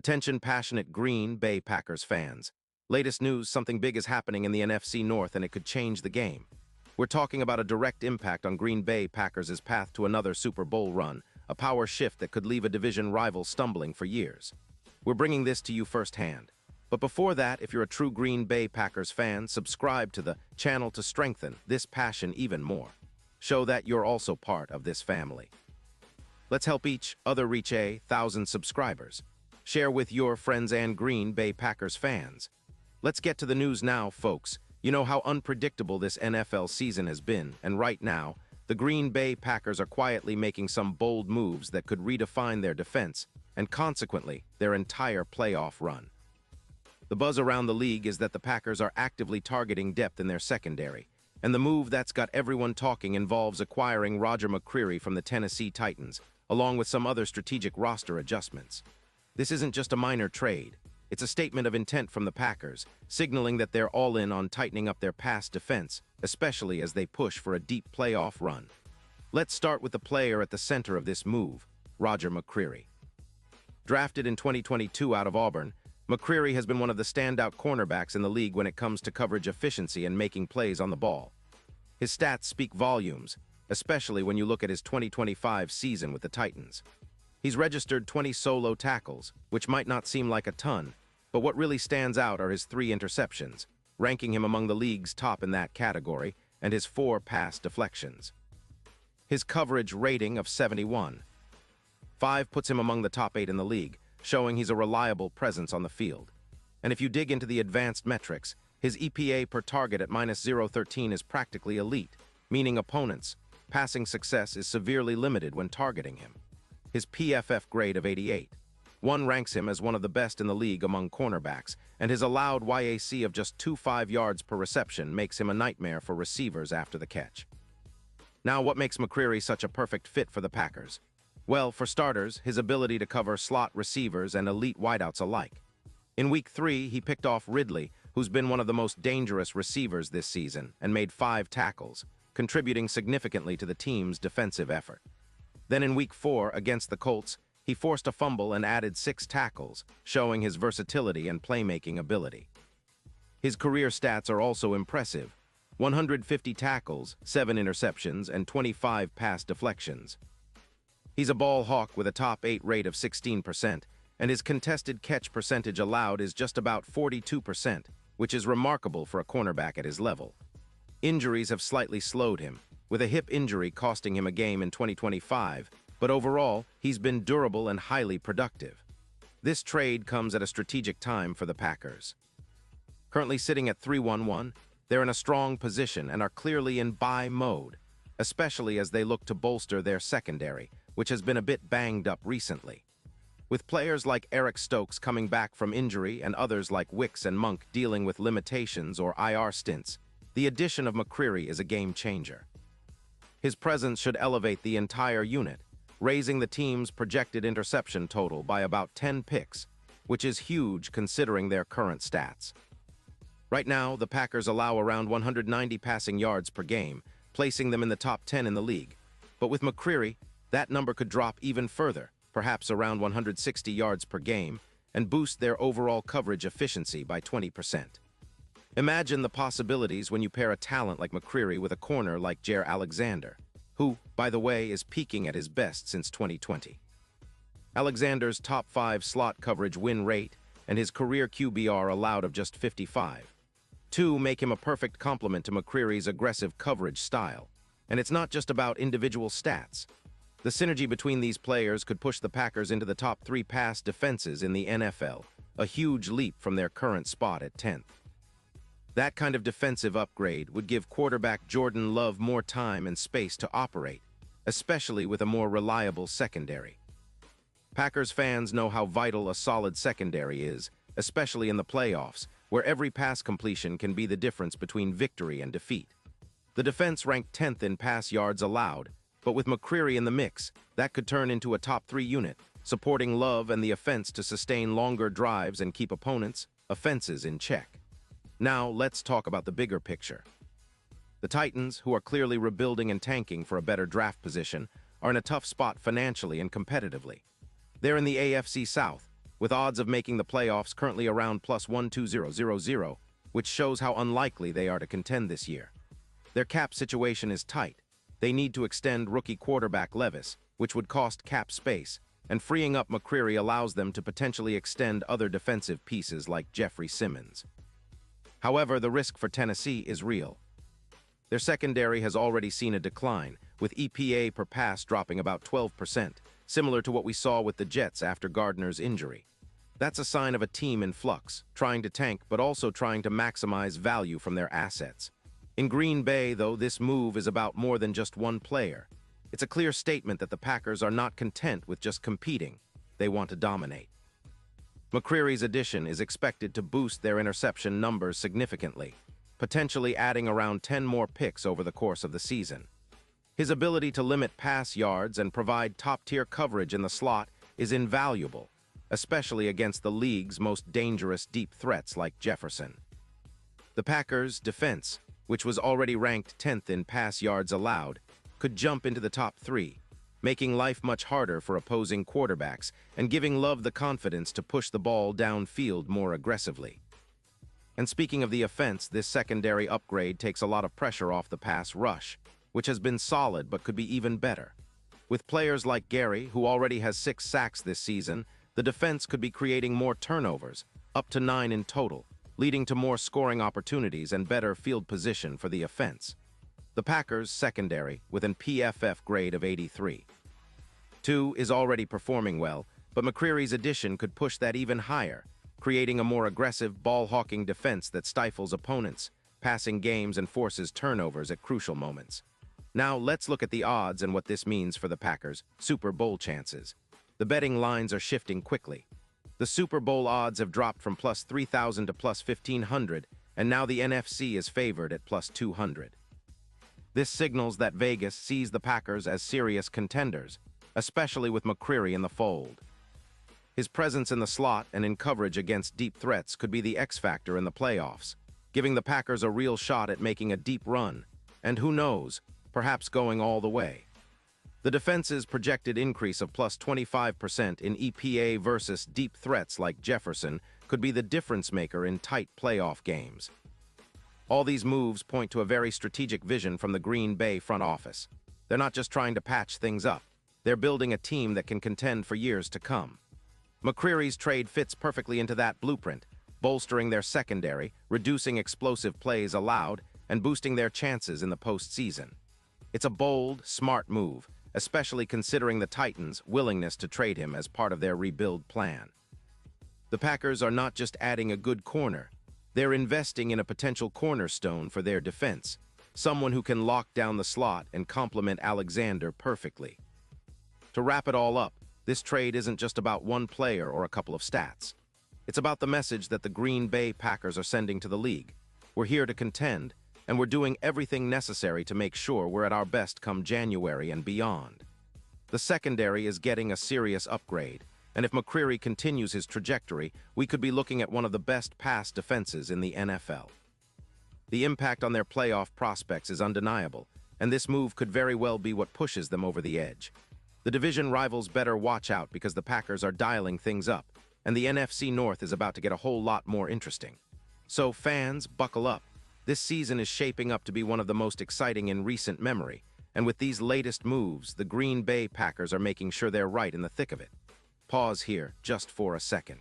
Attention passionate Green Bay Packers fans. Latest news, something big is happening in the NFC North and it could change the game. We're talking about a direct impact on Green Bay Packers' path to another Super Bowl run, a power shift that could leave a division rival stumbling for years. We're bringing this to you firsthand. But before that, if you're a true Green Bay Packers fan, subscribe to the channel to strengthen this passion even more. Show that you're also part of this family. Let's help each other reach 1,000 subscribers. Share with your friends and Green Bay Packers fans. Let's get to the news now, folks. You know how unpredictable this NFL season has been, and right now, the Green Bay Packers are quietly making some bold moves that could redefine their defense, and consequently, their entire playoff run. The buzz around the league is that the Packers are actively targeting depth in their secondary, and the move that's got everyone talking involves acquiring Roger McCreary from the Tennessee Titans, along with some other strategic roster adjustments. This isn't just a minor trade. It's a statement of intent from the Packers, signaling that they're all in on tightening up their pass defense, especially as they push for a deep playoff run. Let's start with the player at the center of this move, Roger McCreary. Drafted in 2022 out of Auburn, McCreary has been one of the standout cornerbacks in the league when it comes to coverage efficiency and making plays on the ball. His stats speak volumes, especially when you look at his 2025 season with the Titans. He's registered 20 solo tackles, which might not seem like a ton, but what really stands out are his 3 interceptions, ranking him among the league's top in that category, and his 4 pass deflections. His coverage rating of 71.5 puts him among the top 8 in the league, showing he's a reliable presence on the field. And if you dig into the advanced metrics, his EPA per target at -0.13 is practically elite, meaning opponents' passing success is severely limited when targeting him. His PFF grade of 88.1 ranks him as one of the best in the league among cornerbacks, and his allowed YAC of just 2.5 yards per reception makes him a nightmare for receivers after the catch. Now, what makes McCreary such a perfect fit for the Packers? Well, for starters, his ability to cover slot receivers and elite wideouts alike. In Week 3, he picked off Ridley, who's been one of the most dangerous receivers this season, and made 5 tackles, contributing significantly to the team's defensive effort. Then in Week 4, against the Colts, he forced a fumble and added 6 tackles, showing his versatility and playmaking ability. His career stats are also impressive: 150 tackles, 7 interceptions, and 25 pass deflections. He's a ball hawk with a top 8 rate of 16%, and his contested catch percentage allowed is just about 42%, which is remarkable for a cornerback at his level. Injuries have slightly slowed him, with a hip injury costing him a game in 2025, but overall, he's been durable and highly productive. This trade comes at a strategic time for the Packers. Currently sitting at 3-1-1, they're in a strong position and are clearly in buy mode, especially as they look to bolster their secondary, which has been a bit banged up recently. With players like Eric Stokes coming back from injury and others like Wicks and Monk dealing with limitations or IR stints, the addition of McCreary is a game changer. His presence should elevate the entire unit, raising the team's projected interception total by about 10 picks, which is huge considering their current stats. Right now, the Packers allow around 190 passing yards per game, placing them in the top 10 in the league. But with McCreary, that number could drop even further, perhaps around 160 yards per game, and boost their overall coverage efficiency by 20%. Imagine the possibilities when you pair a talent like McCreary with a corner like Jaire Alexander, who, by the way, is peaking at his best since 2020. Alexander's top 5 slot coverage win rate and his career QBR allowed of just 55.2 make him a perfect complement to McCreary's aggressive coverage style. And it's not just about individual stats. The synergy between these players could push the Packers into the top 3 pass defenses in the NFL, a huge leap from their current spot at 10th. That kind of defensive upgrade would give quarterback Jordan Love more time and space to operate, especially with a more reliable secondary. Packers fans know how vital a solid secondary is, especially in the playoffs, where every pass completion can be the difference between victory and defeat. The defense ranked 10th in pass yards allowed, but with McCreary in the mix, that could turn into a top 3 unit, supporting Love and the offense to sustain longer drives and keep opponents' offenses in check. Now, let's talk about the bigger picture. The Titans, who are clearly rebuilding and tanking for a better draft position, are in a tough spot financially and competitively. They're in the AFC South, with odds of making the playoffs currently around plus 120,000, which shows how unlikely they are to contend this year. Their cap situation is tight. They need to extend rookie quarterback Levis, which would cost cap space, and freeing up McCreary allows them to potentially extend other defensive pieces like Jeffrey Simmons. However, the risk for Tennessee is real. Their secondary has already seen a decline, with EPA per pass dropping about 12%, similar to what we saw with the Jets after Gardner's injury. That's a sign of a team in flux, trying to tank but also trying to maximize value from their assets. In Green Bay, though, this move is about more than just one player. It's a clear statement that the Packers are not content with just competing. They want to dominate. McCreary's addition is expected to boost their interception numbers significantly, potentially adding around 10 more picks over the course of the season. His ability to limit pass yards and provide top-tier coverage in the slot is invaluable, especially against the league's most dangerous deep threats like Jefferson. The Packers' defense, which was already ranked 10th in pass yards allowed, could jump into the top 3, making life much harder for opposing quarterbacks and giving Love the confidence to push the ball downfield more aggressively. And speaking of the offense, this secondary upgrade takes a lot of pressure off the pass rush, which has been solid but could be even better. With players like Gary, who already has 6 sacks this season, the defense could be creating more turnovers, up to 9 in total, leading to more scoring opportunities and better field position for the offense. The Packers' secondary, with an PFF grade of 83. 2 is already performing well, but McCreary's addition could push that even higher, creating a more aggressive, ball-hawking defense that stifles opponents, passing games and forces turnovers at crucial moments. Now let's look at the odds and what this means for the Packers' Super Bowl chances. The betting lines are shifting quickly. The Super Bowl odds have dropped from plus 3,000 to plus 1,500, and now the NFC is favored at plus 200. This signals that Vegas sees the Packers as serious contenders, especially with McCreary in the fold. His presence in the slot and in coverage against deep threats could be the X factor in the playoffs, giving the Packers a real shot at making a deep run, and who knows, perhaps going all the way. The defense's projected increase of plus 25% in EPA versus deep threats like Jefferson could be the difference maker in tight playoff games. All these moves point to a very strategic vision from the Green Bay front office. They're not just trying to patch things up. They're building a team that can contend for years to come. McCreary's trade fits perfectly into that blueprint, bolstering their secondary, reducing explosive plays allowed, and boosting their chances in the postseason. It's a bold, smart move, especially considering the Titans' willingness to trade him as part of their rebuild plan. The Packers are not just adding a good corner, they're investing in a potential cornerstone for their defense, someone who can lock down the slot and complement Alexander perfectly. To wrap it all up, this trade isn't just about one player or a couple of stats. It's about the message that the Green Bay Packers are sending to the league. We're here to contend, and we're doing everything necessary to make sure we're at our best come January and beyond. The secondary is getting a serious upgrade, and if McCreary continues his trajectory, we could be looking at one of the best pass defenses in the NFL. The impact on their playoff prospects is undeniable, and this move could very well be what pushes them over the edge. The division rivals better watch out because the Packers are dialing things up, and the NFC North is about to get a whole lot more interesting. So fans, buckle up. This season is shaping up to be one of the most exciting in recent memory, and with these latest moves, the Green Bay Packers are making sure they're right in the thick of it. Pause here just for a second.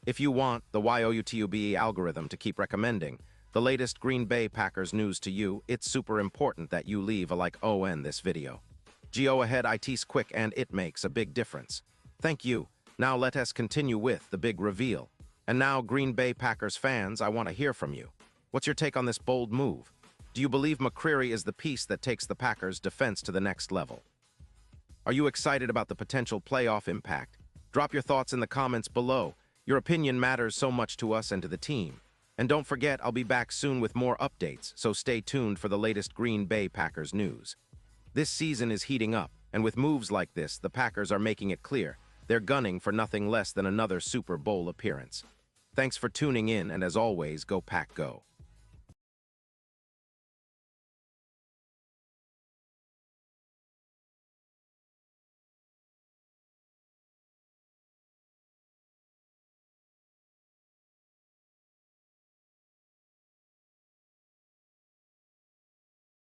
If you want the YOUTUBE algorithm to keep recommending the latest Green Bay Packers news to you, it's super important that you leave a like on this video. Go ahead, it's quick and it makes a big difference. Thank you. Now let us continue with the big reveal. And now, Green Bay Packers fans, I want to hear from you. What's your take on this bold move? Do you believe McCreary is the piece that takes the Packers' defense to the next level? Are you excited about the potential playoff impact? Drop your thoughts in the comments below. Your opinion matters so much to us and to the team. And don't forget, I'll be back soon with more updates, so stay tuned for the latest Green Bay Packers news. This season is heating up, and with moves like this, the Packers are making it clear they're gunning for nothing less than another Super Bowl appearance. Thanks for tuning in, and as always, go Pack Go.